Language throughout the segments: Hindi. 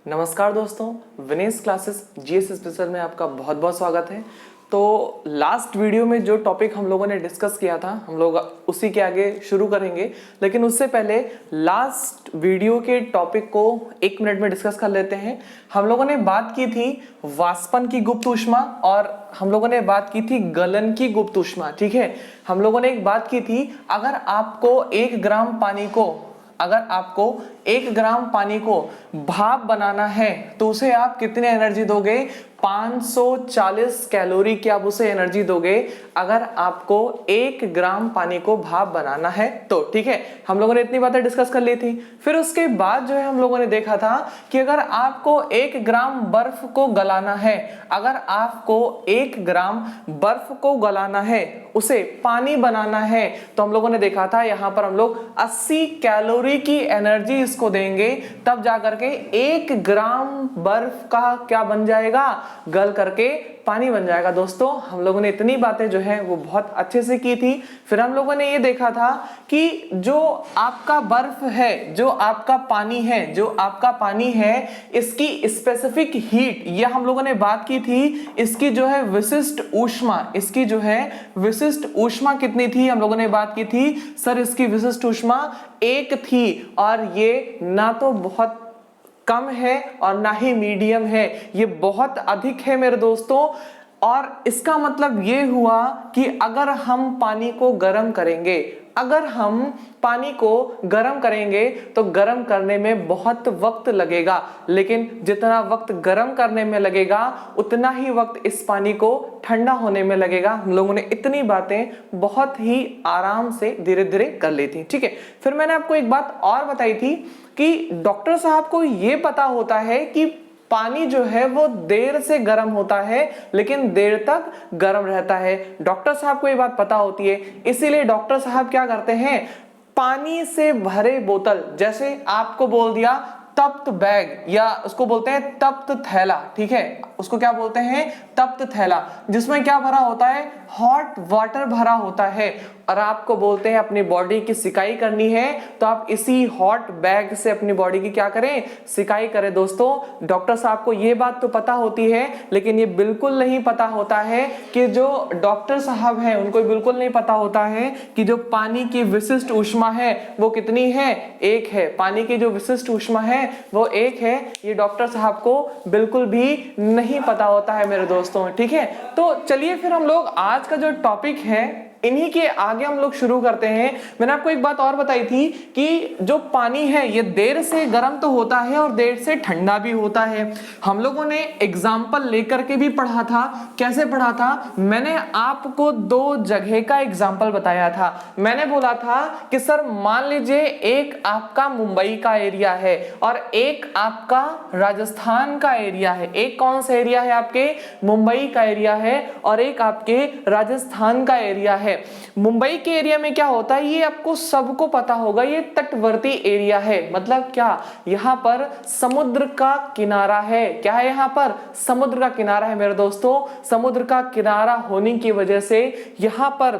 नमस्कार दोस्तों, विनेश क्लासेस जीएस स्पेशल में आपका बहुत बहुत स्वागत है। तो लास्ट वीडियो में जो टॉपिक हम लोगों ने डिस्कस किया था, हम लोग उसी के आगे शुरू करेंगे। लेकिन उससे पहले लास्ट वीडियो के टॉपिक को 1 मिनट में डिस्कस कर लेते हैं। हम लोगों ने बात की थी वाष्पन की गुप्त ऊष्मा और हम लोगों ने बात की थी गलन की गुप्त ऊष्मा। ठीक है, हम लोगों ने एक बात की थी, अगर आपको 1 ग्राम पानी को भाप बनाना है तो उसे आप कितने एनर्जी दोगे? 540 कैलोरी की आप उसे एनर्जी दोगे अगर आपको 1 ग्राम पानी को भाप बनाना है तो। ठीक है, हम लोगों ने इतनी बातें डिस्कस कर ली थी। फिर उसके बाद जो है हम लोगों ने देखा था कि अगर आपको 1 ग्राम बर्फ को गलाना है, अगर आपको 1 ग्राम बर्फ को गलाना है, उसे पानी बनाना है, तो हम लोगों ने देखा था यहां पर हम लोग 80 कैलोरी की एनर्जी इसको देंगे, तब जाकर के 1 ग्राम बर्फ का क्या बन जाएगा? गल करके पानी बन जाएगा। दोस्तों, हम लोगों ने इतनी बातें जो है वो बहुत अच्छे से की थी। फिर हम लोगों ने ये देखा था कि जो आपका बर्फ है, जो आपका पानी है, इसकी स्पेसिफिक हीट, यह हम लोगों ने बात की थी, इसकी जो है विशिष्ट ऊष्मा कितनी थी? हम लोगों ने बात की थी सर इसकी विशिष्ट ऊष्मा 1 थी, और ये ना तो बहुत कम है और ना ही मीडियम है, ये बहुत अधिक है मेरे दोस्तों। और इसका मतलब ये हुआ कि अगर हम पानी को गर्म करेंगे तो गर्म करने में बहुत वक्त लगेगा, लेकिन जितना वक्त गर्म करने में लगेगा उतना ही वक्त इस पानी को ठंडा होने में लगेगा। हम लोगों ने इतनी बातें बहुत ही आराम से धीरे धीरे कर ली थी। ठीक है, फिर मैंने आपको एक बात और बताई थी कि डॉक्टर साहब को यह पता होता है कि पानी जो है वो देर से गर्म होता है लेकिन देर तक गर्म रहता है। डॉक्टर साहब को ये बात पता होती है, इसीलिए डॉक्टर साहब क्या करते हैं, पानी से भरे बोतल, जैसे आपको बोल दिया तप्त बैग, या उसको बोलते हैं तप्त थैला। ठीक है, उसको क्या बोलते हैं? तप्त थैला, जिसमें क्या भरा होता है? हॉट वाटर भरा होता है। और आपको बोलते हैं अपनी बॉडी की सिकाई करनी है तो आप इसी हॉट बैग से अपनी बॉडी की क्या करें? सिकाई करें। दोस्तों, डॉक्टर साहब को ये बात तो पता होती है, लेकिन ये बिल्कुल नहीं पता होता है कि जो डॉक्टर साहब हैं उनको बिल्कुल नहीं पता होता है कि जो पानी की विशिष्ट ऊष्मा है वो कितनी है? 1 है। पानी की जो विशिष्ट ऊष्मा है वो 1 है। ये डॉक्टर साहब को बिल्कुल भी नहीं पता होता है मेरे दोस्तों। ठीक है, तो चलिए फिर हम लोग आज का जो टॉपिक है इन्हीं के आगे हम लोग शुरू करते हैं। मैंने आपको एक बात और बताई थी कि जो पानी है ये देर से गर्म तो होता है और देर से ठंडा भी होता है। हम लोगों ने एग्जाम्पल लेकर के भी पढ़ा था। कैसे पढ़ा था? मैंने आपको 2 जगह का एग्जाम्पल बताया था। मैंने बोला था कि सर मान लीजिए एक आपका मुंबई का एरिया है और एक आपका राजस्थान का एरिया है। एक कौन सा एरिया है? आपके मुंबई का एरिया है और एक आपके राजस्थान का एरिया है। मुंबई के एरिया में क्या होता है, ये आपको सबको पता होगा, ये तटवर्ती एरिया है। मतलब क्या? यहां पर समुद्र का किनारा है। क्या है? यहां पर समुद्र का किनारा है मेरे दोस्तों। समुद्र का किनारा होने की वजह से यहां पर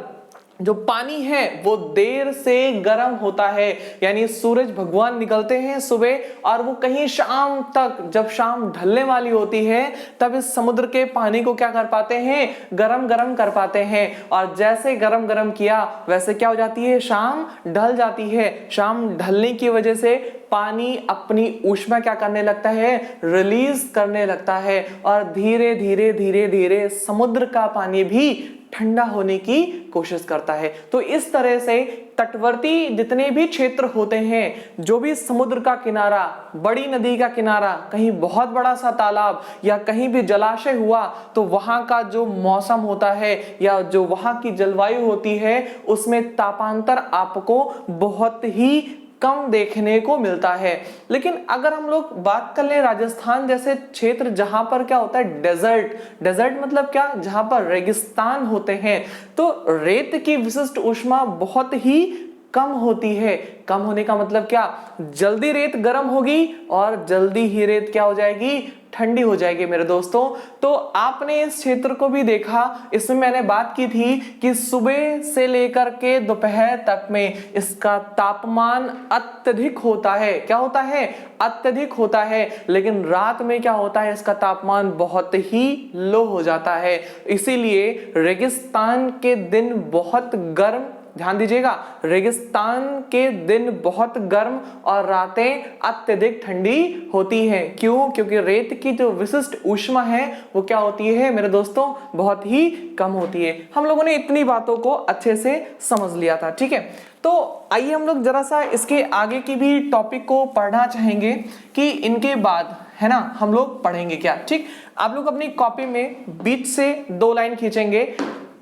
जो पानी है वो देर से गर्म होता है, यानी सूरज भगवान निकलते हैं सुबह और वो कहीं शाम तक, जब शाम ढलने वाली होती है तब इस समुद्र के पानी को क्या कर पाते हैं? गरम कर पाते हैं। और जैसे गरम किया वैसे क्या हो जाती है? शाम ढल जाती है। शाम ढलने की वजह से पानी अपनी ऊष्मा क्या करने लगता है? रिलीज करने लगता है और धीरे धीरे समुद्र का पानी भी ठंडा होने की कोशिश करता है। तो इस तरह से तटवर्ती जितने भी क्षेत्र होते हैं, जो भी समुद्र का किनारा, बड़ी नदी का किनारा, कहीं बहुत बड़ा सा तालाब या कहीं भी जलाशय हुआ, तो वहां का जो मौसम होता है या जो वहां की जलवायु होती है उसमें तापांतर आपको बहुत ही कम देखने को मिलता है। लेकिन अगर हम लोग बात कर ले राजस्थान जैसे क्षेत्र जहां पर क्या होता है? डेजर्ट मतलब क्या? जहां पर रेगिस्तान होते हैं, तो रेत की विशिष्ट ऊष्मा बहुत ही कम होती है। कम होने का मतलब क्या? जल्दी रेत गर्म होगी और जल्दी ही रेत क्या हो जाएगी? ठंडी हो जाएगी मेरे दोस्तों। तो आपने इस क्षेत्र को भी देखा, इसमें मैंने बात की थी कि सुबह से लेकर के दोपहर तक में इसका तापमान अत्यधिक होता है। क्या होता है? अत्यधिक होता है। लेकिन रात में क्या होता है? इसका तापमान बहुत ही लो हो जाता है। इसीलिए रेगिस्तान के दिन बहुत गर्म, ध्यान दीजिएगा, रेगिस्तान के दिन बहुत गर्म और रातें अत्यधिक ठंडी होती हैं। क्यों? क्योंकि रेत की जो विशिष्ट ऊष्मा है वो क्या होती है मेरे दोस्तों? बहुत ही कम होती है। हम लोगों ने इतनी बातों को अच्छे से समझ लिया था, ठीक है। तो आइए हम लोग जरा सा इसके आगे की भी टॉपिक को पढ़ना चाहेंगे कि इनके बाद है ना हम लोग पढ़ेंगे क्या, ठीक। आप लोग अपनी कॉपी में बीच से 2 लाइन खींचेंगे।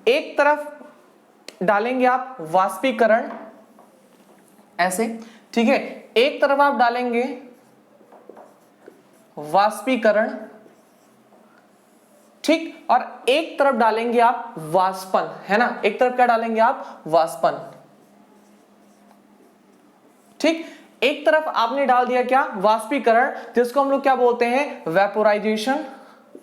एक तरफ डालेंगे आप वाष्पीकरण, ऐसे, ठीक है। एक तरफ आप डालेंगे वाष्पीकरण, ठीक, और एक तरफ डालेंगे आप वाष्पन, है ना। एक तरफ क्या डालेंगे आप? वाष्पन, ठीक। एक तरफ आपने डाल दिया क्या? वाष्पीकरण, जिसको हम लोग क्या बोलते हैं? वेपोराइजेशन,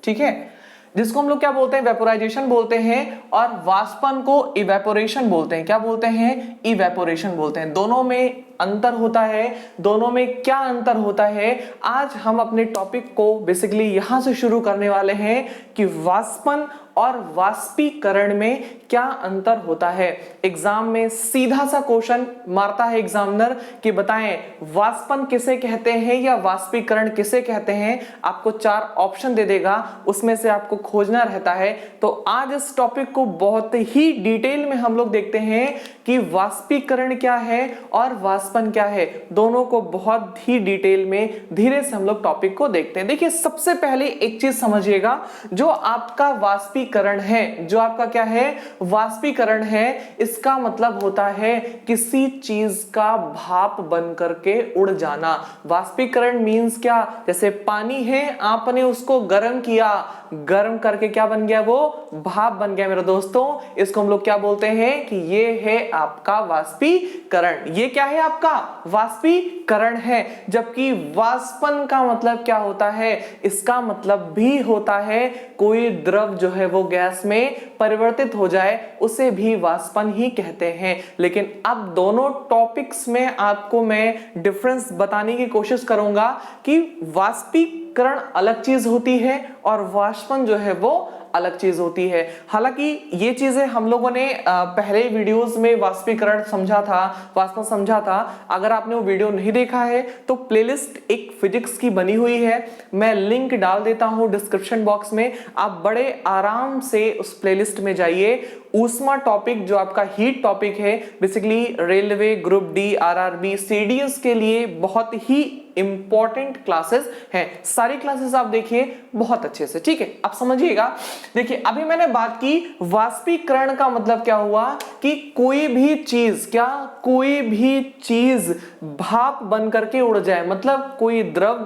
ठीक है, जिसको हम लोग क्या बोलते हैं? वेपोराइजेशन बोलते हैं। और वाष्पन को इवेपोरेशन बोलते हैं। क्या बोलते हैं? इवेपोरेशन बोलते हैं। दोनों में अंतर होता है। दोनों में क्या अंतर होता है, आज हम अपने टॉपिक को बेसिकली यहां से शुरू करने वाले हैं कि वाष्पन और वाष्पीकरण में क्या अंतर होता है। एग्जाम में सीधा सा क्वेश्चन मारता है एग्जामिनर कि बताएं वाष्पन किसे कहते हैं या वाष्पीकरण किसे कहते हैं। आपको 4 ऑप्शन दे देगा, उसमें से आपको खोजना रहता है। तो आज इस टॉपिक को बहुत ही डिटेल में हम लोग देखते हैं कि वाष्पीकरण क्या है और वाष्पन क्या है। दोनों को बहुत ही डिटेल में धीरे से हम लोग टॉपिक को देखते हैं। देखिए, सबसे पहले एक चीज समझिएगा, जो आपका वाष्पीकरण है, जो आपका क्या है? वाष्पीकरण है, इसका मतलब होता है किसी चीज का भाप बन करके उड़ जाना। वाष्पीकरण मींस क्या? जैसे पानी है, आपने उसको गर्म किया, गर्म करके क्या बन गया? वो भाप बन गया मेरे दोस्तों। इसको हम लोग क्या बोलते हैं कि ये है आपका वाष्पीकरण। ये क्या है? आपका वाष्पीकरण है। जबकि वाष्पन का मतलब क्या होता है? इसका मतलब भी होता है कोई द्रव जो है वो गैस में परिवर्तित हो जाए, उसे भी वाष्पन ही कहते हैं। लेकिन अब दोनों टॉपिक्स में आपको मैं डिफरेंस बताने की कोशिश करूंगा कि वाष्पीकरण अलग चीज होती है और वाष्पन जो है वो अलग चीज होती है। हालांकि ये चीजें हम लोगों ने पहले वीडियोस में वाष्पीकरण समझा था, वाष्पन समझा था। अगर आपने वो वीडियो नहीं देखा है तो प्लेलिस्ट एक फिजिक्स की बनी हुई है, मैं लिंक डाल देता हूं डिस्क्रिप्शन बॉक्स में। आप बड़े आराम से उस प्लेलिस्ट में जाइए। ऊष्मा टॉपिक जो आपका हीट टॉपिक है, basically railway, group D, RRB, CDS के लिए बहुत ही इंपॉर्टेंट क्लासेस हैं। सारी क्लासेस आप देखिए बहुत अच्छे से, ठीक है। आप समझिएगा। देखिए, अभी मैंने बात की वाष्पीकरण का मतलब क्या हुआ कि कोई भी चीज, क्या? कोई भी चीज भाप बन करके उड़ जाए, मतलब कोई द्रव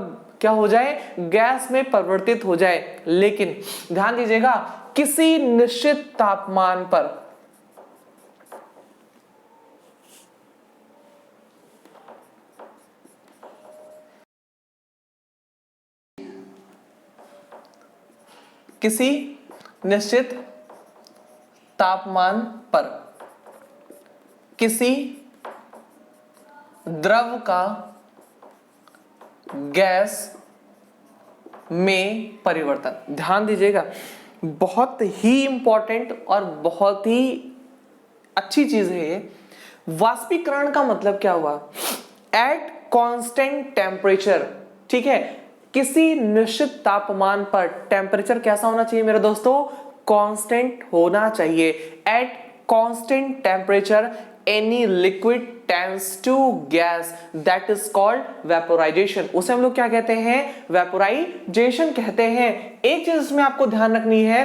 क्या हो जाए? गैस में परिवर्तित हो जाए। लेकिन ध्यान दीजिएगा, किसी निश्चित तापमान पर, किसी निश्चित तापमान पर किसी द्रव का गैस में परिवर्तन। ध्यान दीजिएगा, बहुत ही इंपॉर्टेंट और बहुत ही अच्छी चीज है ये। वाष्पीकरण का मतलब क्या हुआ? एट कांस्टेंट टेम्परेचर, ठीक है, किसी निश्चित तापमान पर टेम्परेचर कैसा होना चाहिए मेरे दोस्तों? कांस्टेंट होना चाहिए। At constant temperature any liquid tends to gas, that is called vaporization. उसे हम लोग क्या कहते हैं? वेपोराइजेशन कहते हैं। एक चीज इसमें आपको ध्यान रखनी है,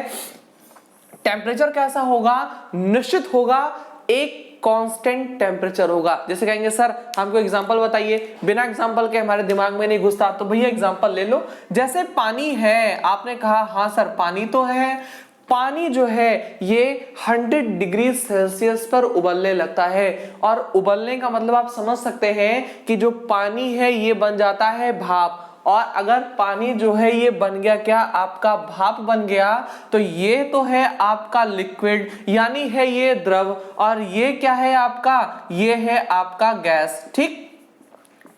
टेम्परेचर कैसा होगा? निश्चित होगा, एक कांस्टेंट टेम्परेचर होगा। जैसे कहेंगे सर हमको एग्जांपल बताइए, बिना एग्जांपल के हमारे दिमाग में नहीं घुसता, तो भैया एग्जांपल ले लो। जैसे पानी है, आपने कहा हाँ सर पानी तो है, पानी जो है ये 100 डिग्री सेल्सियस पर उबलने लगता है। और उबलने का मतलब आप समझ सकते हैं कि जो पानी है ये बन जाता है भाप, और अगर पानी जो है ये बन गया क्या, आपका भाप बन गया, तो ये तो है आपका लिक्विड यानी है ये द्रव, और ये क्या है आपका, ये है आपका गैस। ठीक,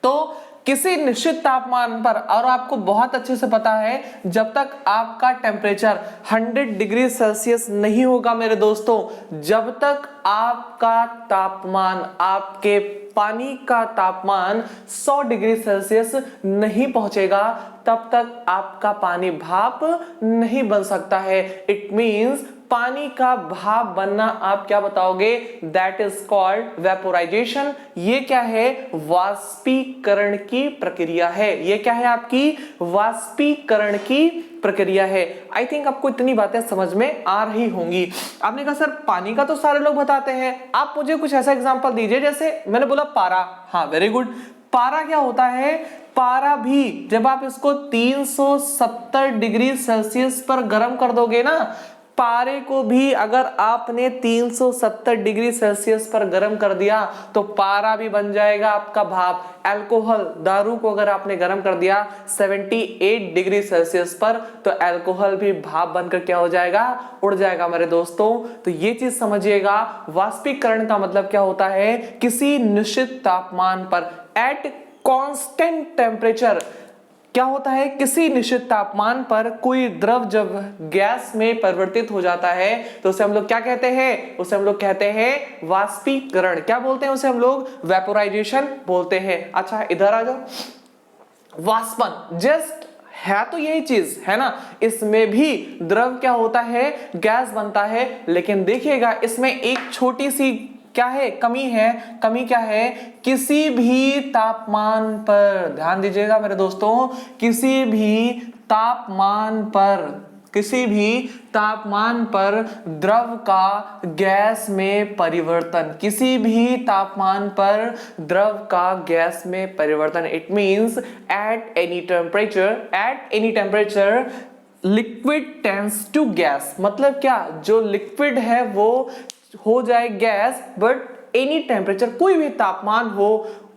तो किसी निश्चित तापमान पर, और आपको बहुत अच्छे से पता है जब तक आपका टेम्परेचर 100 डिग्री सेल्सियस नहीं होगा मेरे दोस्तों, जब तक आपका तापमान, आपके पानी का तापमान 100 डिग्री सेल्सियस नहीं पहुंचेगा, तब तक आपका पानी भाप नहीं बन सकता है। इट मींस पानी का भाप बनना आप क्या बताओगे, दैट इज कॉल्ड वेपोराइजेशन। ये क्या है, वाष्पीकरण की प्रक्रिया है। ये क्या है, आपकी वाष्पीकरण की प्रक्रिया है। आई थिंक आपको इतनी बातें समझ में आ रही होंगी। आपने कहा सर पानी का तो सारे लोग बताते हैं, आप मुझे कुछ ऐसा एग्जांपल दीजिए, जैसे मैंने बोला पारा, हाँ वेरी गुड, पारा क्या होता है, पारा भी जब आप इसको 370 डिग्री सेल्सियस पर गर्म कर दोगे ना, पारे को भी अगर आपने 370 डिग्री सेल्सियस पर गर्म कर दिया तो पारा भी बन जाएगा आपका भाप। अल्कोहल, दारू को अगर आपने गर्म कर दिया 78 डिग्री सेल्सियस पर, तो अल्कोहल भी भाप बनकर क्या हो जाएगा, उड़ जाएगा मेरे दोस्तों। तो ये चीज समझिएगा, वाष्पीकरण का मतलब क्या होता है, किसी निश्चित तापमान पर, एट कांस्टेंट टेम्परेचर, क्या होता है, किसी निश्चित तापमान पर कोई द्रव जब गैस में परिवर्तित हो जाता है तो उसे हम लोग क्या कहते हैं, उसे हम लोग कहते हैं वाष्पीकरण। क्या बोलते हैं उसे हम लोग, वेपोराइजेशन बोलते हैं। अच्छा इधर आ जाओ, वाष्पन जस्ट है तो यही चीज है ना, इसमें भी द्रव क्या होता है, गैस बनता है, लेकिन देखिएगा इसमें एक छोटी सी क्या है, कमी है। कमी क्या है, किसी भी तापमान पर, ध्यान दीजिएगा मेरे दोस्तों, किसी भी तापमान पर, किसी भी तापमान पर द्रव का गैस में परिवर्तन, किसी भी तापमान पर द्रव का गैस में परिवर्तन, it means at any temperature liquid tends to gas. मतलब क्या, जो लिक्विड है वो हो जाए गैस, बट एनी टेम्परेचर, कोई भी तापमान हो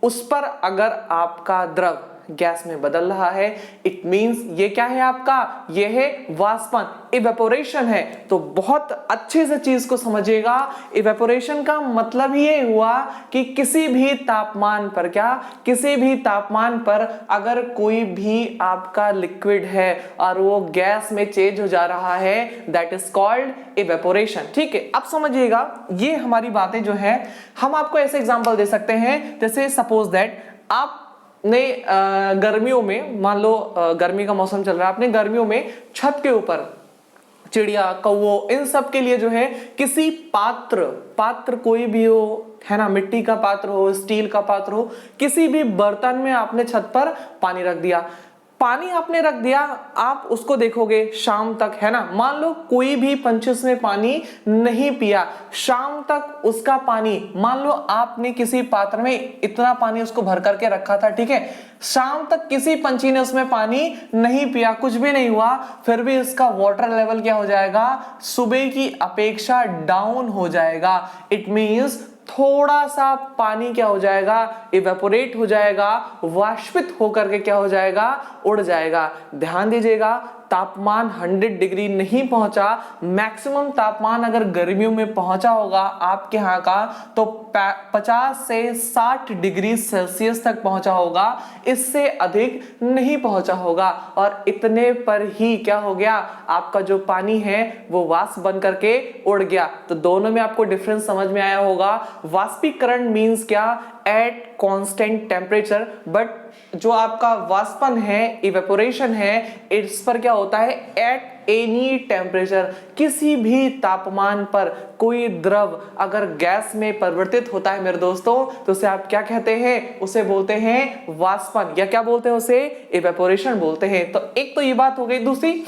उस पर अगर आपका द्रव गैस में बदल रहा है, इट मींस ये क्या है आपका, ये है वाष्पन, इवेपोरेशन है। तो बहुत अच्छे से चीज को समझिएगा, इवेपोरेशन का मतलब ये हुआ कि किसी भी तापमान पर, क्या, किसी भी तापमान पर अगर कोई भी आपका लिक्विड है और वो गैस में चेंज हो जा रहा है, दैट इज कॉल्ड इवेपोरेशन। ठीक है, अब समझिएगा ये हमारी बातें जो है, हम आपको ऐसे एग्जांपल दे सकते हैं, जैसे सपोज दैट आप ने गर्मियों में, मान लो गर्मी का मौसम चल रहा है, आपने गर्मियों में छत के ऊपर चिड़िया, कौओ, इन सब के लिए जो है किसी पात्र कोई भी हो, है ना, मिट्टी का पात्र हो, स्टील का पात्र हो, किसी भी बर्तन में आपने छत पर पानी रख दिया। पानी आपने रख दिया, आप उसको देखोगे शाम तक, है ना, मान लो कोई भी पंछी उसमें पानी नहीं पिया, शाम तक उसका पानी, मान लो आपने किसी पात्र में इतना पानी उसको भर करके रखा था, ठीक है, शाम तक किसी पंछी ने उसमें पानी नहीं पिया, कुछ भी नहीं हुआ, फिर भी इसका वाटर लेवल क्या हो जाएगा, सुबह की अपेक्षा डाउन हो जाएगा। इट मींस थोड़ा सा पानी क्या हो जाएगा, इवेपोरेट हो जाएगा, वाष्पित होकर के क्या हो जाएगा, उड़ जाएगा। ध्यान दीजिएगा, तापमान 100 डिग्री नहीं पहुंचा, मैक्सिमम तापमान अगर गर्मियों में पहुंचा होगा आपके यहाँ का तो 50 से 60 डिग्री सेल्सियस तक पहुंचा होगा, इससे अधिक नहीं पहुंचा होगा, और इतने पर ही क्या हो गया, आपका जो पानी है वो वाष्प बन करके उड़ गया। तो दोनों में आपको डिफरेंस समझ में आया होगा। वाष्पीकरण मींस क्या, एट कांस्टेंट टेम्परेचर, बट जो आपका वाष्पन है, इवेपोरेशन है, इस पर क्या होता है, एट एनी टेम्परेचर, किसी भी तापमान पर कोई द्रव अगर गैस में परिवर्तित होता है मेरे दोस्तों, तो उसे आप क्या कहते हैं, उसे बोलते हैं वाष्पन, या क्या बोलते हैं उसे, इवेपोरेशन बोलते हैं। तो एक तो ये बात हो गई। दूसरी,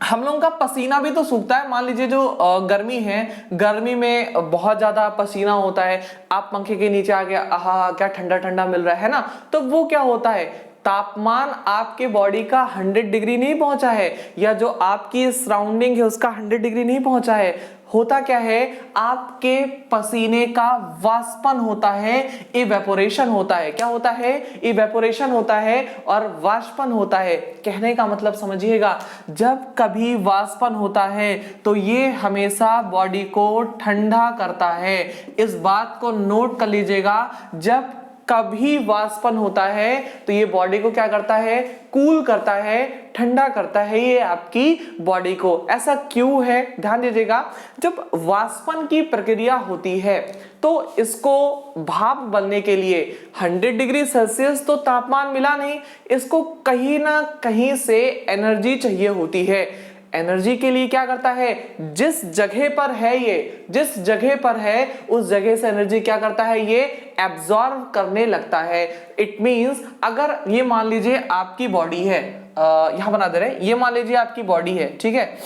हम लोगों का पसीना भी तो सूखता है। मान लीजिए जो गर्मी है, गर्मी में बहुत ज्यादा पसीना होता है, आप पंखे के नीचे आ गया, आहा क्या ठंडा ठंडा मिल रहा है ना, तो वो क्या होता है, तापमान आपके बॉडी का 100 डिग्री नहीं पहुंचा है, या जो आपकी सराउंडिंग है उसका 100 डिग्री नहीं पहुंचा है। होता क्या है, आपके पसीने का वाष्पन होता है, इवेपोरेशन होता है। क्या होता है? इवेपोरेशन होता है और वाष्पन होता है। कहने का मतलब समझिएगा, जब कभी वाष्पन होता है तो ये हमेशा बॉडी को ठंडा करता है। इस बात को नोट कर लीजिएगा, जब कभी वाष्पन होता है तो ये बॉडी को क्या करता है? कूल करता है, ठंडा करता है ये आपकी बॉडी को। ऐसा क्यों है? ध्यान दीजिएगा, जब वाष्पन की प्रक्रिया होती है तो इसको भाप बनने के लिए 100 डिग्री सेल्सियस तो तापमान मिला नहीं, इसको कहीं ना कहीं से एनर्जी चाहिए होती है। एनर्जी के लिए क्या करता है? जिस जगह पर है ये, जिस जगह पर है उस जगह से एनर्जी क्या करता है? ये एब्जॉर्ब करने लगता है। इट मींस अगर ये मान लीजिए आपकी बॉडी है, यहां बना दे रहे, ये मान लीजिए आपकी बॉडी है, ठीक है,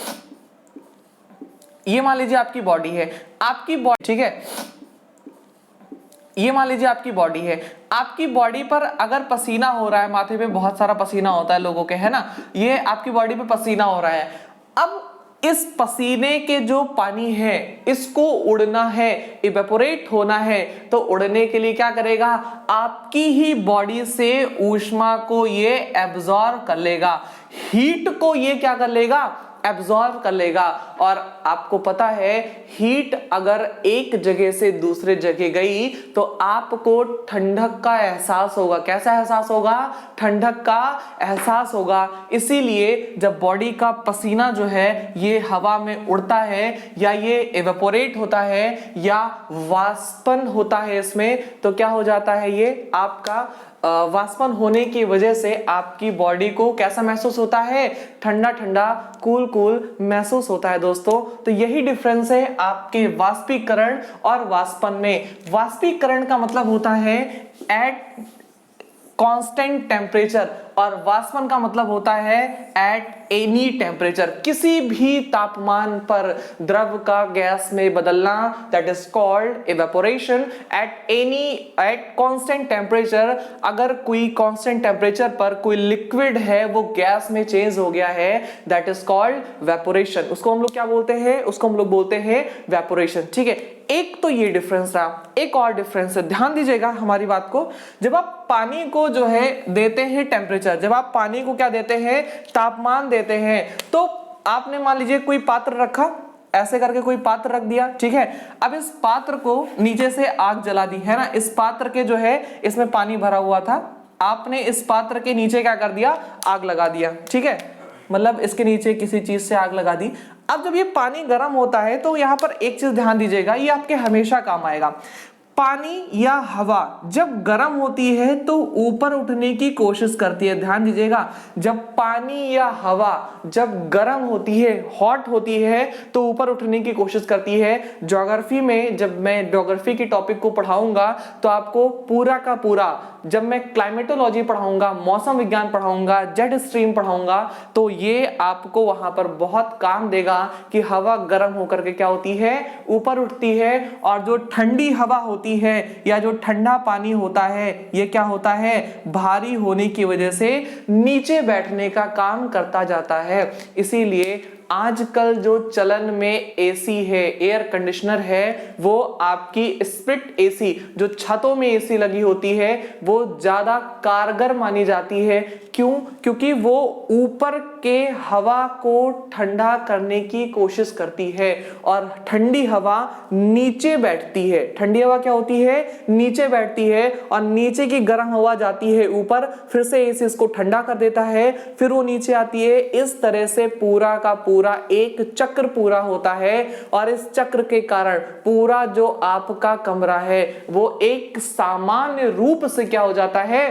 ये मान लीजिए आपकी बॉडी है, आपकी बॉडी, ठीक है, ये मान लीजिए आपकी बॉडी है, आपकी बॉडी पर अगर पसीना हो रहा है, माथे पे बहुत सारा पसीना होता है लोगों के, है ना, ये आपकी बॉडी पे पसीना हो रहा है। अब इस पसीने के जो पानी है इसको उड़ना है, इवेपोरेट होना है, तो उड़ने के लिए क्या करेगा? आपकी ही बॉडी से ऊष्मा को ये एब्जॉर्ब कर लेगा, हीट को ये क्या कर लेगा? एब्जॉर्ब कर लेगा। और आपको पता है, हीट अगर एक जगह से दूसरे जगह गई तो आपको ठंडक का एहसास होगा। कैसा एहसास होगा? ठंडक का एहसास होगा। इसीलिए जब बॉडी का पसीना जो है ये हवा में उड़ता है या ये इवेपोरेट होता है या वाष्पन होता है इसमें, तो क्या हो जाता है? ये आपका वाष्पन होने की वजह से आपकी बॉडी को कैसा महसूस होता है? ठंडा ठंडा, कूल कूल महसूस होता है दोस्तों। तो यही डिफरेंस है आपके वाष्पीकरण और वाष्पन में। वाष्पीकरण का मतलब होता है एट कांस्टेंट टेम्परेचर और वाष्पन का मतलब होता है एट एनी टेम्परेचर। किसी भी तापमान पर द्रव का गैस में बदलना, that is called evaporation. Eight constant temperature, अगर कोई कांस्टेंट टेम्परेचर पर कोई लिक्विड है वो गैस में चेंज हो गया है, दैट इज कॉल्ड वेपोरेशन। उसको हम लोग क्या बोलते हैं? उसको हम लोग बोलते हैं वेपोरेशन। ठीक है, एक तो ये डिफरेंस रहा। एक और डिफरेंस है, ध्यान दीजिएगा हमारी बात को। जब आप पानी को जो है देते हैं टेम्परेचर, जब आप पानी को क्या देते हैं? तापमान देते हैं, तो आपने मान लीजिए कोई पात्र रखा, ऐसे करके कोई पात्र रख दिया, ठीक है। अब इस पात्र को नीचे से आग जला दी, है ना। इस पात्र के जो है इसमें पानी भरा हुआ था, आपने इस पात्र के नीचे क्या कर दिया? आग लगा दिया, ठीक है, मतलब इसके नीचे किसी चीज से आग लगा दी। अब जब ये पानी गर्म होता है तो यहाँ पर एक चीज ध्यान दीजिएगा, ये आपके हमेशा काम आएगा। पानी या हवा जब गर्म होती है तो ऊपर उठने की कोशिश करती है। ध्यान दीजिएगा, जब पानी या हवा जब गर्म होती है, हॉट होती है, तो ऊपर उठने की कोशिश करती है। ज्योग्राफी में जब मैं ज्योग्राफी की टॉपिक को पढ़ाऊंगा तो आपको पूरा का पूरा, जब मैं क्लाइमेटोलॉजी पढ़ाऊंगा, मौसम विज्ञान पढ़ाऊंगा, जेट स्ट्रीम पढ़ाऊंगा, तो ये आपको वहां पर बहुत काम देगा कि हवा गर्म होकर के क्या होती है? ऊपर उठती है। और जो ठंडी हवा होती है या जो ठंडा पानी होता है, ये क्या होता है? भारी होने की वजह से नीचे बैठने का काम करता जाता है। इसीलिए आजकल जो चलन में एसी है, एयर कंडीशनर है, वो आपकी स्प्लिट एसी, जो छतों में एसी लगी होती है, वो ज्यादा कारगर मानी जाती है। क्यों? क्योंकि वो ऊपर के हवा को ठंडा करने की कोशिश करती है और ठंडी हवा नीचे बैठती है। ठंडी हवा क्या होती है? नीचे बैठती है और नीचे की गर्म हवा जाती है ऊपर, फिर से एसी इसको ठंडा कर देता है, फिर वो नीचे आती है। इस तरह से पूरा का पूरा एक चक्र पूरा होता है और इस चक्र के कारण पूरा जो आपका कमरा है वो एक सामान्य रूप से क्या हो जाता है?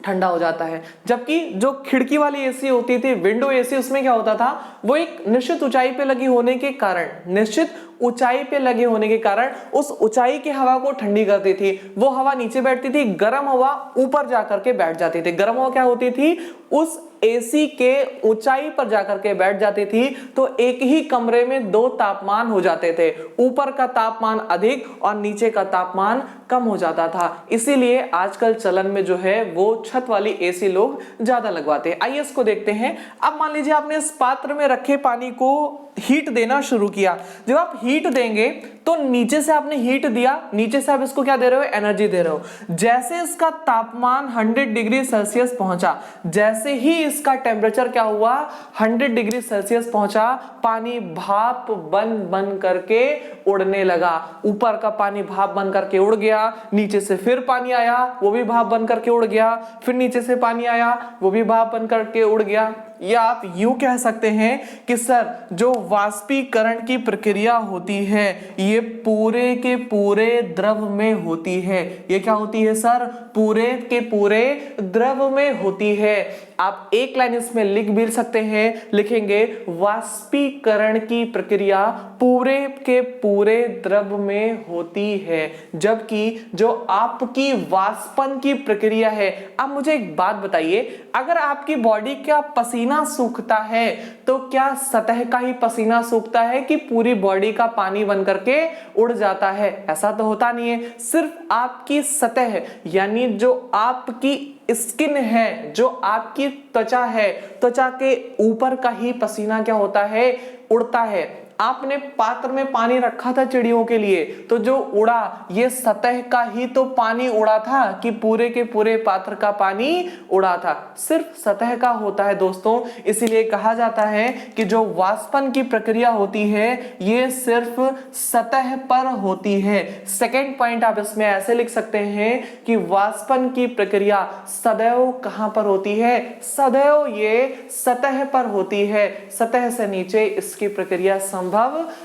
ठंडा हो जाता है। जबकि जो खिड़की वाली एसी होती थी, विंडो एसी, उसमें क्या होता था? वो एक निश्चित ऊंचाई पे लगी होने के कारण, निश्चित ऊंचाई पे लगे होने के कारण उस ऊंचाई की हवा को ठंडी करती थी। वो हवा नीचे बैठती थी, गर्म हवा ऊपर जाकर के बैठ जाती थी। गर्म हवा क्या होती थी, उस एसी के ऊंचाई पर जाकर के बैठ जाती थी, तो एक ही कमरे में दो तापमान हो जाते थे, ऊपर का तापमान अधिक और नीचे का तापमान कम हो जाता था। इसीलिए आजकल चलन में जो है वो छत वाली एसी लोग ज्यादा लगवाते हैं। आइए इसको देखते हैं। अब मान लीजिए आपने इस पात्र में रखे पानी को हीट देना शुरू किया। जब आप हीट देंगे तो नीचे से आपने हीट दिया, नीचे से आप इसको क्या दे रहे हो, एनर्जी दे रहे हो। जैसे इसका तापमान 100 डिग्री सेल्सियस पहुंचा, जैसे ही इसका टेम्परेचर क्या हुआ, 100 डिग्री सेल्सियस पहुंचा, पानी भाप बन करके उड़ने लगा। ऊपर का पानी भाप बन करके उड़ गया, नीचे से फिर पानी आया, वो भी भाप बन करके उड़ गया, फिर नीचे से पानी आया, वो भी भाप बन करके उड़ गया। या आप यूं कह सकते हैं कि सर जो वाष्पीकरण की प्रक्रिया होती है ये पूरे के पूरे द्रव में होती है। ये क्या होती है सर, पूरे के पूरे द्रव में होती है। आप एक लाइन इसमें लिख भी सकते हैं, लिखेंगे वाष्पीकरण की प्रक्रिया पूरे के पूरे द्रव में होती है, जबकि जो आपकी वाष्पन की प्रक्रिया है। अब मुझे एक बात बताइए, अगर आपकी बॉडी का पसीना सूखता है तो क्या सतह का ही पसीना सूखता है कि पूरी बॉडी का पानी बन करके उड़ जाता है? ऐसा तो होता नहीं है। सिर्फ आपकी सतह यानी जो आपकी स्किन है, जो आपकी त्वचा है, त्वचा के ऊपर का ही पसीना क्या होता है, उड़ता है। आपने पात्र में पानी रखा था चिड़ियों के लिए, तो जो उड़ा ये सतह का ही तो पानी उड़ा था कि पूरे के पूरे पात्र का पानी उड़ा था? सिर्फ सतह का होता है दोस्तों। इसीलिए कहा जाता है कि जो वाष्पन की प्रक्रिया होती है ये सिर्फ सतह पर होती है। सेकेंड पॉइंट आप इसमें ऐसे लिख सकते हैं कि वाष्पन की प्रक्रिया सदैव कहां पर होती है, सदैव ये सतह पर होती है। सतह से नीचे इसकी प्रक्रिया संभव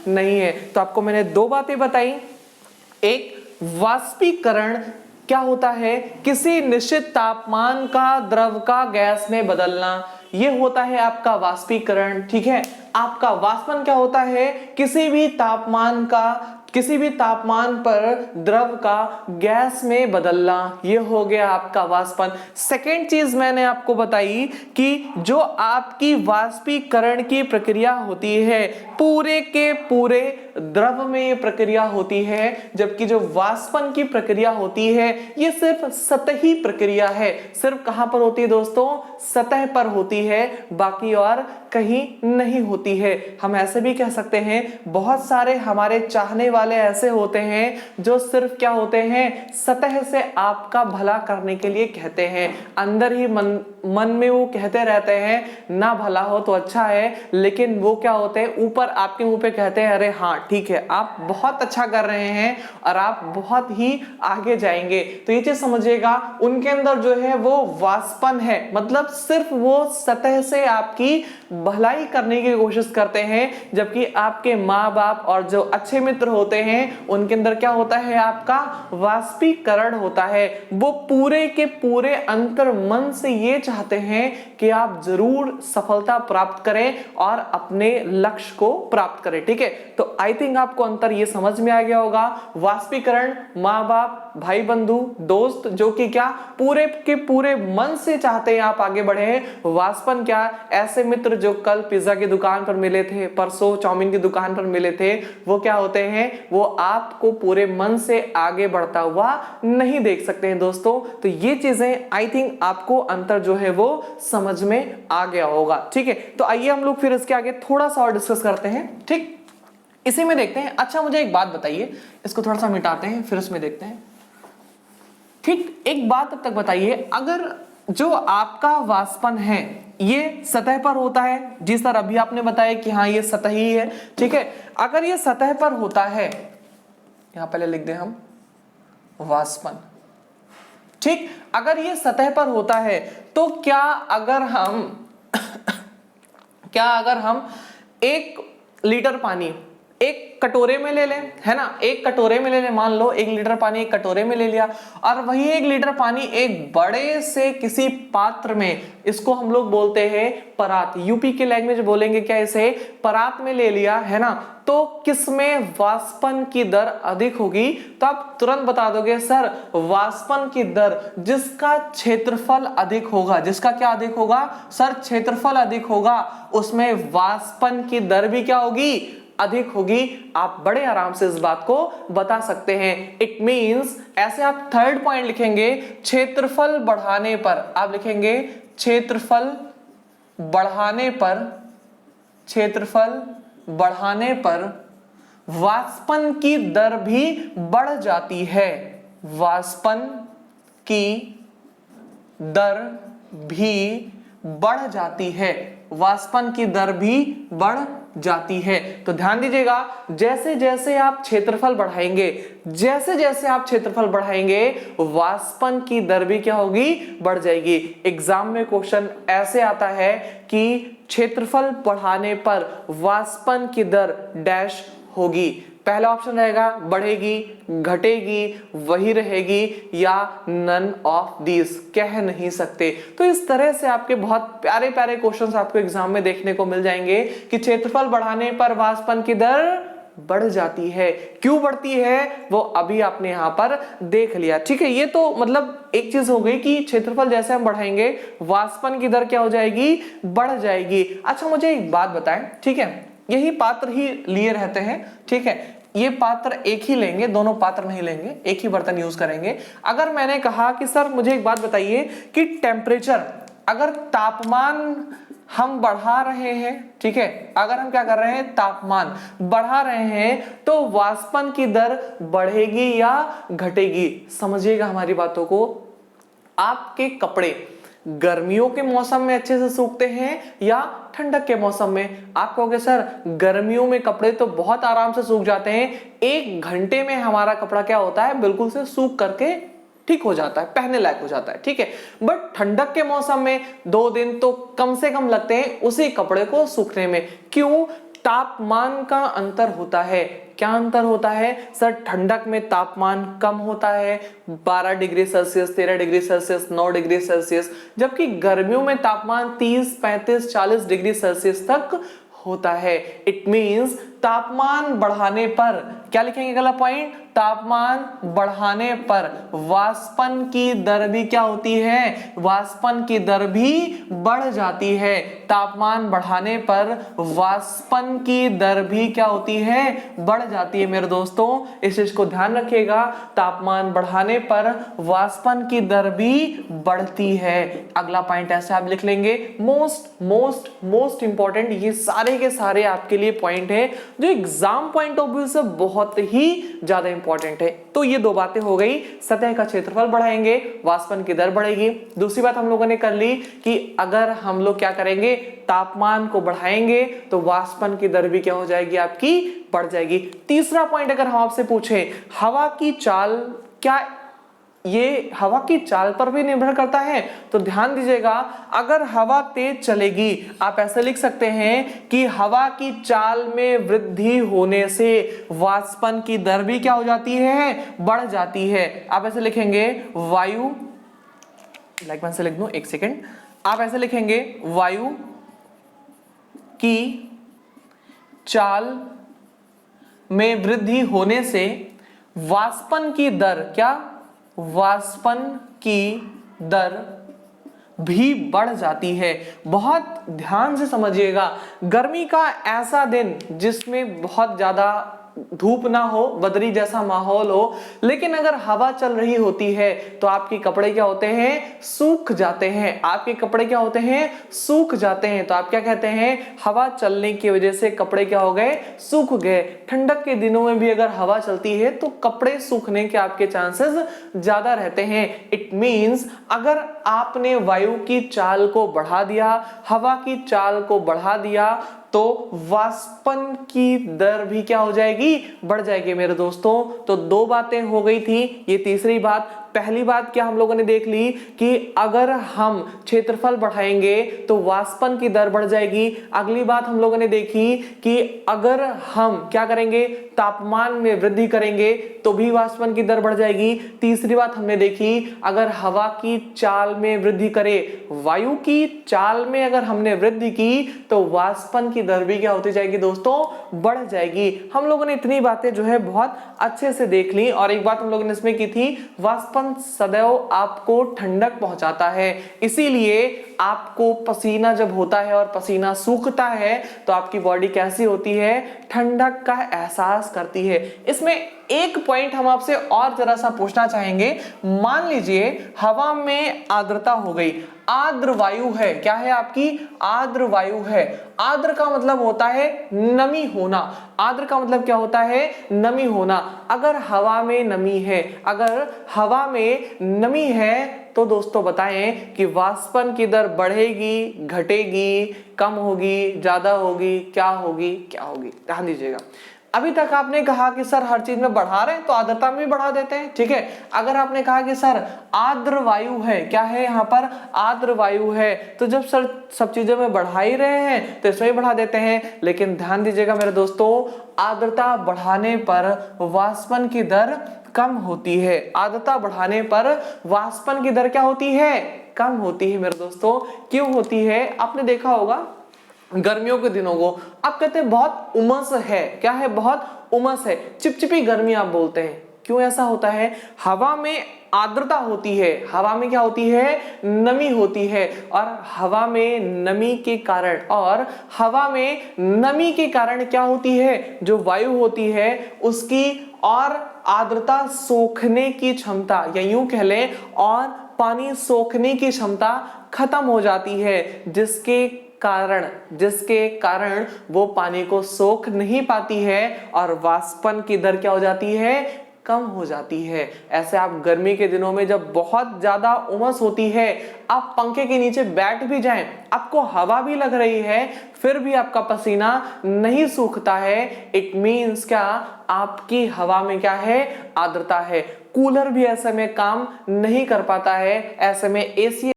नहीं है। तो आपको मैंने दो बातें बताई। एक, वाष्पीकरण क्या होता है, किसी निश्चित तापमान का द्रव का गैस में बदलना, ये होता है आपका वाष्पीकरण। ठीक है, आपका वाष्पन क्या होता है, किसी भी तापमान पर द्रव का गैस में बदलना, ये हो गया आपका वाष्पन। सेकेंड चीज मैंने आपको बताई कि जो आपकी वाष्पीकरण की प्रक्रिया होती है पूरे के पूरे द्रव में ये प्रक्रिया होती है, जबकि जो वाष्पन की प्रक्रिया होती है ये सिर्फ सतही प्रक्रिया है। सिर्फ कहां पर होती है दोस्तों, सतह पर होती है, बाकी और कहीं नहीं होती है। हम ऐसे भी कह सकते हैं बहुत सारे हमारे चाहने वाले ऐसे होते हैं जो सिर्फ क्या होते हैं, सतह से आपका भला करने के लिए कहते हैं। अंदर ही मन में वो कहते रहते हैं ना भला हो तो अच्छा है, लेकिन वो क्या होते हैं, ऊपर आपके मुंह पे कहते हैं अरे हाँ ठीक है आप बहुत अच्छा कर रहे हैं और आप बहुत ही आगे जाएंगे। तो ये चीज समझिएगा, उनके अंदर जो है वो वाष्पन है, मतलब सिर्फ वो सतह से आपकी भलाई करने की कोशिश करते हैं, जबकि आपके माँ बाप और जो अच्छे मित्र होते हैं उनके अंदर क्या होता है, आपका वाष्पीकरण होता है। वो पूरे के पूरे अंतर मन से ये चाहते हैं कि आप जरूर सफलता प्राप्त करें और अपने लक्ष्य को प्राप्त करें। ठीक है, तो आई थिंक आपको अंतर ये समझ में आ गया होगा। वाष्पीकरण माँ बाप, भाई बंधु, दोस्त जो कि क्या पूरे के पूरे मन से चाहते हैं आप आगे बढ़े। वाष्पन क्या, ऐसे मित्र जो कल पिज्जा की दुकान पर मिले थे, परसों चाउमीन की दुकान पर मिले थे, वो क्या होते हैं, वो आपको पूरे मन से आगे बढ़ता हुआ नहीं देख सकते हैं दोस्तों। तो ये चीजें आई थिंक आपको अंतर जो है वो समझ में आ गया होगा। ठीक है, तो आइए हम लोग फिर इसके आगे थोड़ा सा और डिस्कस करते हैं। ठीक, इसी में देखते हैं। अच्छा मुझे एक बात बताइए, इसको थोड़ा सा मिटाते हैं फिर उसमें देखते हैं। ठीक, एक बात तब तक बताइए, अगर जो आपका वाष्पन है ये सतह पर होता है, जी सर अभी आपने बताया कि हाँ ये सतह ही है। ठीक है, अगर ये सतह पर होता है, यहां पहले लिख दें हम वाष्पन। ठीक, अगर ये सतह पर होता है तो क्या अगर हम 1 लीटर पानी एक कटोरे में ले लें, है ना, एक कटोरे में ले लें, मान लो 1 लीटर पानी एक कटोरे में ले लिया, और वही 1 लीटर पानी एक बड़े से किसी पात्र में, इसको हम लोग बोलते हैं परात, यूपी के लैंग्वेज बोलेंगे क्या इसे, परात में ले लिया, है ना, तो किसमें वाष्पन की दर अधिक होगी? तो आप तुरंत बता दोगे सर वाष्पन की दर जिसका क्षेत्रफल अधिक होगा, जिसका क्या अधिक होगा सर, क्षेत्रफल अधिक होगा, उसमें वाष्पन की दर भी क्या होगी, अधिक होगी। आप बड़े आराम से इस बात को बता सकते हैं। इट मींस ऐसे आप थर्ड पॉइंट लिखेंगे, क्षेत्रफल बढ़ाने पर, आप लिखेंगे क्षेत्रफल बढ़ाने पर, क्षेत्रफल बढ़ाने पर वाष्पन की दर भी बढ़ जाती है, वाष्पन की दर भी बढ़ जाती है, वाष्पन की दर भी बढ़ जाती है। तो ध्यान दीजिएगा, जैसे जैसे आप क्षेत्रफल बढ़ाएंगे, जैसे जैसे आप क्षेत्रफल बढ़ाएंगे, वाष्पन की दर भी क्या होगी, बढ़ जाएगी। एग्जाम में क्वेश्चन ऐसे आता है कि क्षेत्रफल बढ़ाने पर वाष्पन की दर डैश होगी, पहला ऑप्शन रहेगा बढ़ेगी, घटेगी, वही रहेगी, या नन ऑफ दिस, कह नहीं सकते। तो इस तरह से आपके बहुत प्यारे प्यारे क्वेश्चंस आपको एग्जाम में देखने को मिल जाएंगे कि क्षेत्रफल बढ़ाने पर वाष्पन की दर बढ़ जाती है, क्यों बढ़ती है वो अभी आपने यहां पर देख लिया। ठीक है, ये तो मतलब एक चीज हो गई कि क्षेत्रफल जैसे हम बढ़ाएंगे वाष्पन की दर क्या हो जाएगी, बढ़ जाएगी। अच्छा मुझे एक बात बताएं, ठीक है, यही पात्र ही लिए रहते हैं, ठीक है, ये पात्र एक ही लेंगे, दोनों पात्र नहीं लेंगे, एक ही बर्तन यूज करेंगे। अगर मैंने कहा कि सर मुझे एक बात बताइए कि टेम्परेचर, अगर तापमान हम बढ़ा रहे हैं, ठीक है, अगर हम क्या कर रहे हैं, तापमान बढ़ा रहे हैं, तो वाष्पन की दर बढ़ेगी या घटेगी? समझिएगा हमारी बातों को। आपके कपड़े गर्मियों के मौसम में अच्छे से सूखते हैं या ठंडक के मौसम में? आप कहोगे सर गर्मियों में कपड़े तो बहुत आराम से सूख जाते हैं, 1 घंटे में हमारा कपड़ा क्या होता है, बिल्कुल से सूख करके ठीक हो जाता है, पहनने लायक हो जाता है, ठीक है। बट ठंडक के मौसम में 2 दिन तो कम से कम लगते हैं उसी कपड़े को सूखने में। क्यों? तापमान का अंतर होता है। क्या अंतर होता है सर? ठंडक में तापमान कम होता है, 12 degree Celsius, 13 degree Celsius, 9 degree Celsius, जबकि गर्मियों में तापमान 30, 35, 40 डिग्री सेल्सियस तक होता है। इट मींस तापमान बढ़ाने पर, क्या लिखेंगे अगला पॉइंट, तापमान बढ़ाने पर वाष्पन की दर भी क्या होती है, वाष्पन की दर भी बढ़ जाती है। तापमान बढ़ाने पर वाष्पन की दर भी क्या होती है, बढ़ जाती है। मेरे दोस्तों इस चीज को ध्यान रखिएगा, तापमान बढ़ाने पर वाष्पन की दर भी बढ़ती है। अगला पॉइंट ऐसे आप लिख लेंगे, मोस्ट मोस्ट मोस्ट इंपॉर्टेंट, ये सारे के सारे आपके लिए पॉइंट है जो एग्जाम पॉइंट ऑफ व्यू से बहुत ही ज्यादा इंपॉर्टेंट है। तो ये 2 बातें हो गई, सतह का क्षेत्रफल बढ़ाएंगे वाष्पन की दर बढ़ेगी। दूसरी बात हम लोगों ने कर ली कि अगर हम लोग क्या करेंगे, तापमान को बढ़ाएंगे तो वाष्पन की दर भी क्या हो जाएगी, आपकी बढ़ जाएगी। तीसरा पॉइंट अगर हम आपसे पूछें, हवा की चाल, क्या ये हवा की चाल पर भी निर्भर करता है? तो ध्यान दीजिएगा, अगर हवा तेज चलेगी, आप ऐसे लिख सकते हैं कि हवा की चाल में वृद्धि होने से वाष्पन की दर भी क्या हो जाती है, बढ़ जाती है। आप ऐसे लिखेंगे वायु, लाइक मैं से लिख दूं, एक सेकेंड, आप ऐसे लिखेंगे वायु की चाल में वृद्धि होने से वाष्पन की दर, क्या, वाष्पन की दर भी बढ़ जाती है। बहुत ध्यान से समझिएगा, गर्मी का ऐसा दिन जिसमें बहुत ज्यादा धूप ना हो, बदरी जैसा माहौल हो, लेकिन अगर हवा चल रही होती है तो आपके कपड़े क्या होते हैं, सूख जाते हैं। आपके कपड़े क्या होते हैं, सूख जाते हैं। तो आप क्या कहते हैं, हवा चलने की वजह से कपड़े क्या हो गए, सूख गए। ठंडक के दिनों में भी अगर हवा चलती है तो कपड़े सूखने के आपके चांसेस ज्यादा रहते हैं। इट मींस अगर आपने वायु की चाल को बढ़ा दिया, हवा की चाल को बढ़ा दिया, तो वाष्पन की दर भी क्या हो जाएगी, बढ़ जाएगी। मेरे दोस्तों तो 2 बातें हो गई थी, ये तीसरी बात, पहली बात क्या हम लोगों ने देख ली कि अगर हम क्षेत्रफल बढ़ाएंगे तो वाष्पन की दर बढ़ जाएगी। अगली बात हम लोगों ने देखी कि अगर हम क्या करेंगे, तापमान में वृद्धि करेंगे तो भी वाष्पन की दर बढ़ जाएगी। तीसरी बात हमने देखी, अगर हवा की चाल में वृद्धि करे, वायु की चाल में अगर हमने वृद्धि की तो वाष्पन की दर भी क्या होती जाएगी दोस्तों, बढ़ जाएगी। हम लोगों ने इतनी बातें जो है बहुत अच्छे से देख ली। और एक बात हम लोगों ने इसमें की थी, वाष्पन सदैव आपको ठंडक पहुंचाता है, इसीलिए आपको पसीना जब होता है और पसीना सूखता है तो आपकी बॉडी कैसी होती है, ठंडक का एहसास करती है। इसमें एक पॉइंट हम आपसे और जरा सा पूछना चाहेंगे। मान लीजिए हवा में आर्द्रता हो गई, आर्द्र वायु है, क्या है आपकी, आर्द्र वायु है। आर्द्र का मतलब होता है नमी होना, आर्द्र का मतलब क्या होता है, नमी होना। अगर हवा में नमी है, अगर हवा में नमी है तो दोस्तों बताएं कि वाष्पन की दर बढ़ेगी, घटेगी, कम होगी, ज्यादा होगी, क्या होगी, क्या होगी। ध्यान दीजिएगा, अभी तक आपने कहा कि सर हर चीज में बढ़ा रहे हैं तो आर्द्रता में भी बढ़ा देते हैं, ठीक है। अगर आपने कहा कि सर आर्द्र वायु है, क्या है यहाँ पर, आर्द्र वायु है, तो जब सर सब चीजों में बढ़ा ही रहे हैं तो इसमें भी बढ़ा देते हैं। लेकिन ध्यान दीजिएगा मेरे दोस्तों, आर्द्रता बढ़ाने पर वाष्पन की दर कम होती है। आर्द्रता बढ़ाने पर वाष्पन की दर क्या होती है, कम होती है मेरे दोस्तों। क्यों होती है, आपने देखा होगा गर्मियों के दिनों को आप कहते हैं बहुत उमस है, क्या है, बहुत उमस है, चिपचिपी गर्मी आप बोलते हैं। क्यों ऐसा होता है, हवा में आर्द्रता होती है, हवा में क्या होती है, नमी होती है। और हवा में नमी के कारण, और हवा में नमी के कारण क्या होती है, जो वायु होती है उसकी और आर्द्रता सोखने की क्षमता, या यूं कह लें और पानी सोखने की क्षमता खत्म हो जाती है, जिसके कारण वो पानी को सोख नहीं पाती है और वाष्पन की दर क्या हो जाती है, कम हो जाती है। ऐसे आप गर्मी के दिनों में जब बहुत ज्यादा उमस होती है, आप पंखे के नीचे बैठ भी जाएं, आपको हवा भी लग रही है, फिर भी आपका पसीना नहीं सूखता है, इट मीन्स क्या, आपकी हवा में क्या है, आर्द्रता है। कूलर भी ऐसे में काम नहीं कर पाता है, ऐसे में एसी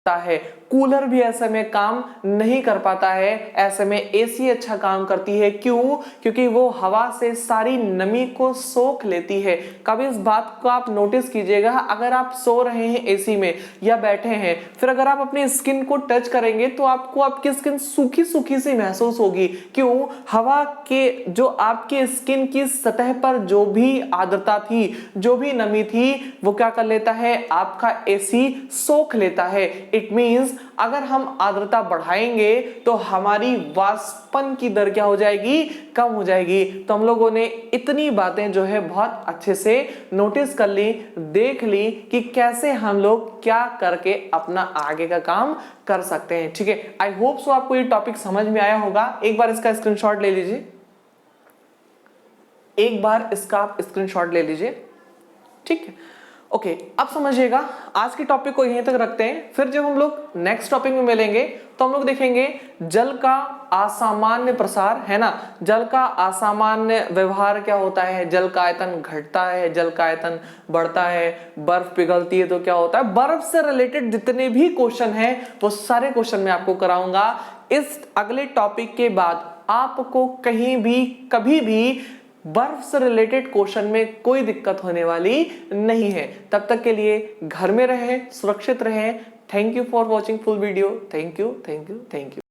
है, कूलर भी ऐसे में काम नहीं कर पाता है, ऐसे में एसी अच्छा काम करती है। क्यों, क्योंकि वो हवा से सारी नमी को सोख लेती है। कभी इस बात को आप नोटिस कीजिएगा, अगर आप सो रहे हैं एसी में या बैठे हैं, फिर अगर आप अपनी स्किन को टच करेंगे तो आपको आपकी स्किन सूखी सूखी सी महसूस होगी। क्यों, हवा के जो आपके स्किन की सतह पर जो भी आर्द्रता थी, जो भी नमी थी, वो क्या कर लेता है, आपका एसी सोख लेता है। इट मींस अगर हम आर्द्रता बढ़ाएंगे तो हमारी वाष्पन की दर क्या हो जाएगी, कम हो जाएगी। तो हम लोगों ने इतनी बातें जो है बहुत अच्छे से नोटिस कर ली, देख ली कि कैसे हम लोग क्या करके अपना आगे का काम कर सकते हैं, ठीक है। आई होप सो आपको ये टॉपिक समझ में आया होगा। एक बार इसका स्क्रीनशॉट ले लीजिए, एक बार इसका आप स्क्रीनशॉट ले लीजिए, ठीक है। ओके, अब समझिएगा, आज के टॉपिक को यहीं तक रखते हैं। फिर जब हम लोग नेक्स्ट टॉपिक में मिलेंगे तो हम लोग देखेंगे जल का असामान्य प्रसार, है ना, जल का असामान्य व्यवहार क्या होता है, जल का आयतन घटता है, जल का आयतन बढ़ता है, बर्फ पिघलती है तो क्या होता है। बर्फ से रिलेटेड जितने भी क्वेश्चन हैं वो सारे क्वेश्चन मैं आपको कराऊंगा। इस अगले टॉपिक के बाद आपको कहीं भी कभी भी बर्फ से रिलेटेड क्वेश्चन में कोई दिक्कत होने वाली नहीं है। तब तक के लिए घर में रहें, सुरक्षित रहें। Thank you for watching full video. Thank you, thank you, thank you.